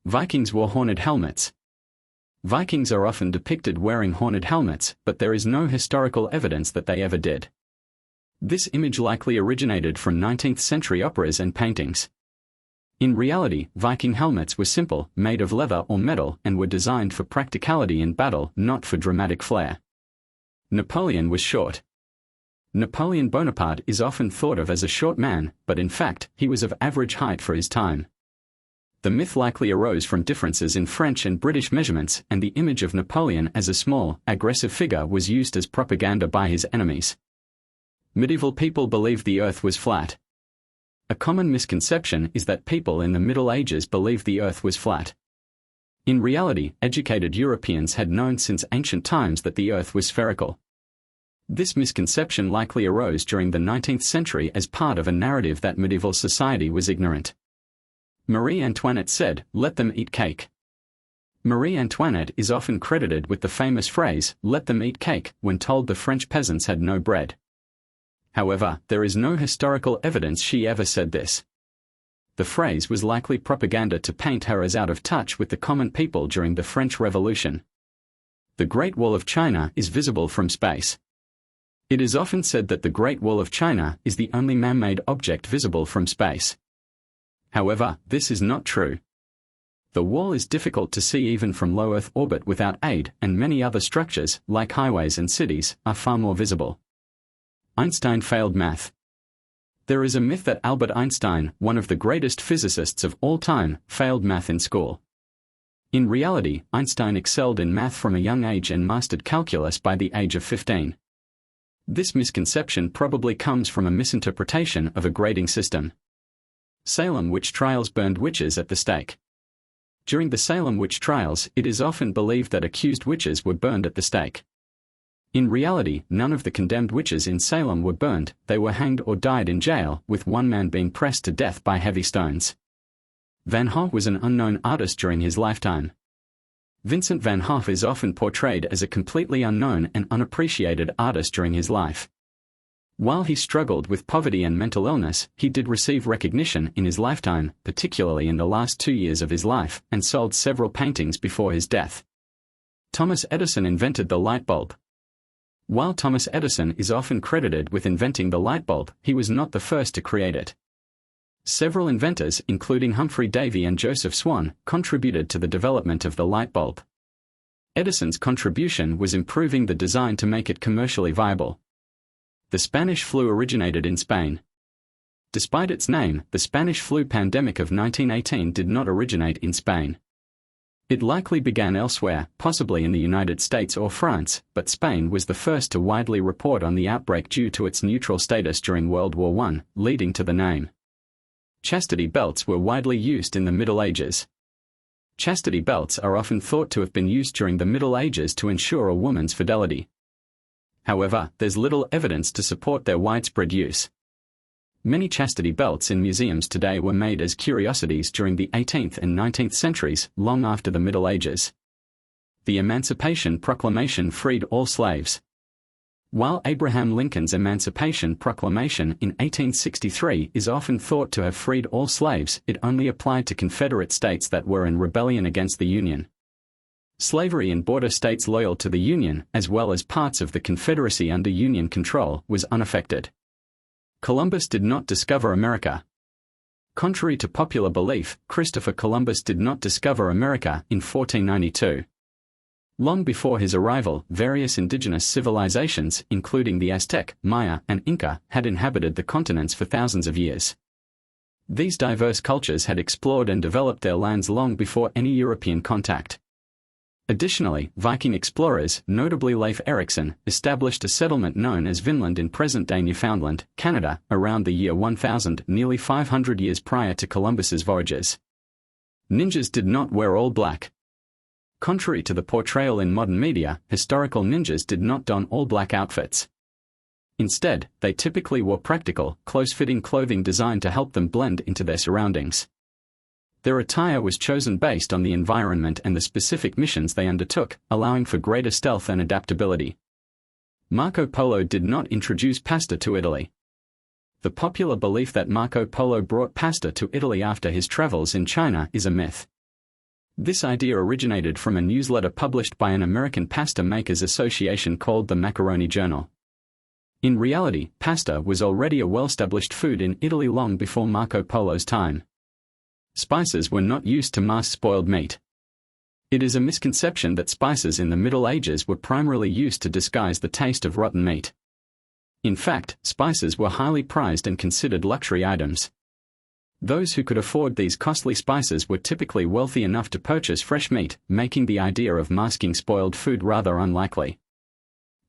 Vikings wore horned helmets. Vikings are often depicted wearing horned helmets, but there is no historical evidence that they ever did. This image likely originated from 19th century operas and paintings. In reality, Viking helmets were simple, made of leather or metal, and were designed for practicality in battle, not for dramatic flair. Napoleon was short. Napoleon Bonaparte is often thought of as a short man, but in fact, he was of average height for his time. The myth likely arose from differences in French and British measurements, and the image of Napoleon as a small, aggressive figure was used as propaganda by his enemies. Medieval people believed the Earth was flat. A common misconception is that people in the Middle Ages believed the Earth was flat. In reality, educated Europeans had known since ancient times that the Earth was spherical. This misconception likely arose during the 19th century as part of a narrative that medieval society was ignorant. Marie Antoinette said, "Let them eat cake." Marie Antoinette is often credited with the famous phrase, "Let them eat cake," when told the French peasants had no bread. However, there is no historical evidence she ever said this. The phrase was likely propaganda to paint her as out of touch with the common people during the French Revolution. The Great Wall of China is visible from space. It is often said that the Great Wall of China is the only man-made object visible from space. However, this is not true. The wall is difficult to see even from low Earth orbit without aid, and many other structures, like highways and cities, are far more visible. Einstein failed math. There is a myth that Albert Einstein, one of the greatest physicists of all time, failed math in school. In reality, Einstein excelled in math from a young age and mastered calculus by the age of 15. This misconception probably comes from a misinterpretation of a grading system. Salem witch trials burned witches at the stake. During the Salem witch trials, it is often believed that accused witches were burned at the stake. In reality, none of the condemned witches in Salem were burned, they were hanged or died in jail, with one man being pressed to death by heavy stones. Van Gogh was an unknown artist during his lifetime. Vincent van Gogh is often portrayed as a completely unknown and unappreciated artist during his life. While he struggled with poverty and mental illness, he did receive recognition in his lifetime, particularly in the last 2 years of his life, and sold several paintings before his death. Thomas Edison invented the light bulb. While Thomas Edison is often credited with inventing the light bulb, he was not the first to create it. Several inventors, including Humphrey Davy and Joseph Swan, contributed to the development of the light bulb. Edison's contribution was improving the design to make it commercially viable. The Spanish flu originated in Spain. Despite its name, the Spanish flu pandemic of 1918 did not originate in Spain. It likely began elsewhere, possibly in the United States or France, but Spain was the first to widely report on the outbreak due to its neutral status during World War I, leading to the name. Chastity belts were widely used in the Middle Ages. Chastity belts are often thought to have been used during the Middle Ages to ensure a woman's fidelity. However, there's little evidence to support their widespread use. Many chastity belts in museums today were made as curiosities during the 18th and 19th centuries, long after the Middle Ages. The Emancipation Proclamation freed all slaves. While Abraham Lincoln's Emancipation Proclamation in 1863 is often thought to have freed all slaves, it only applied to Confederate states that were in rebellion against the Union. Slavery in border states loyal to the Union, as well as parts of the Confederacy under Union control, was unaffected. Columbus did not discover America. Contrary to popular belief, Christopher Columbus did not discover America in 1492. Long before his arrival, various indigenous civilizations, including the Aztec, Maya, and Inca, had inhabited the continents for thousands of years. These diverse cultures had explored and developed their lands long before any European contact. Additionally, Viking explorers, notably Leif Erikson, established a settlement known as Vinland in present-day Newfoundland, Canada, around the year 1000, nearly 500 years prior to Columbus's voyages. Ninjas did not wear all black. Contrary to the portrayal in modern media, historical ninjas did not don all-black outfits. Instead, they typically wore practical, close-fitting clothing designed to help them blend into their surroundings. Their attire was chosen based on the environment and the specific missions they undertook, allowing for greater stealth and adaptability. Marco Polo did not introduce pasta to Italy. The popular belief that Marco Polo brought pasta to Italy after his travels in China is a myth. This idea originated from a newsletter published by an American pasta makers association called the Macaroni Journal. In reality, pasta was already a well-established food in Italy long before Marco Polo's time. Spices were not used to mask spoiled meat. It is a misconception that spices in the Middle Ages were primarily used to disguise the taste of rotten meat. In fact, spices were highly prized and considered luxury items. Those who could afford these costly spices were typically wealthy enough to purchase fresh meat, making the idea of masking spoiled food rather unlikely.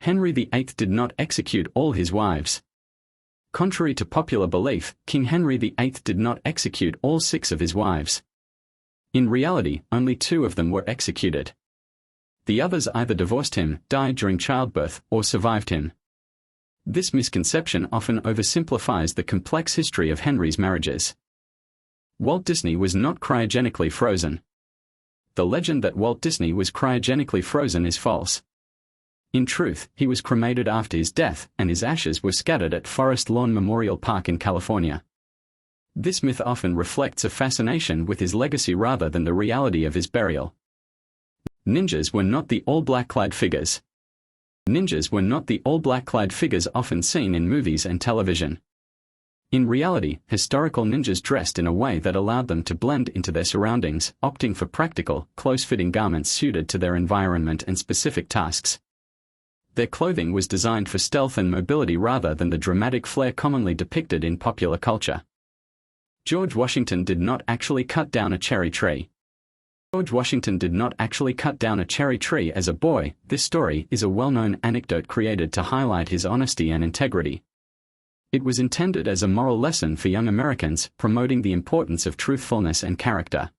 Henry VIII did not execute all his wives. Contrary to popular belief, King Henry VIII did not execute all 6 of his wives. In reality, only 2 of them were executed. The others either divorced him, died during childbirth, or survived him. This misconception often oversimplifies the complex history of Henry's marriages. Walt Disney was not cryogenically frozen. The legend that Walt Disney was cryogenically frozen is false. In truth, he was cremated after his death, and his ashes were scattered at Forest Lawn Memorial Park in California. This myth often reflects a fascination with his legacy rather than the reality of his burial. Ninjas were not the all-black-clad figures. Ninjas were not the all-black-clad figures often seen in movies and television. In reality, historical ninjas dressed in a way that allowed them to blend into their surroundings, opting for practical, close-fitting garments suited to their environment and specific tasks. Their clothing was designed for stealth and mobility rather than the dramatic flair commonly depicted in popular culture. George Washington did not actually cut down a cherry tree. George Washington did not actually cut down a cherry tree as a boy. This story is a well-known anecdote created to highlight his honesty and integrity. It was intended as a moral lesson for young Americans, promoting the importance of truthfulness and character.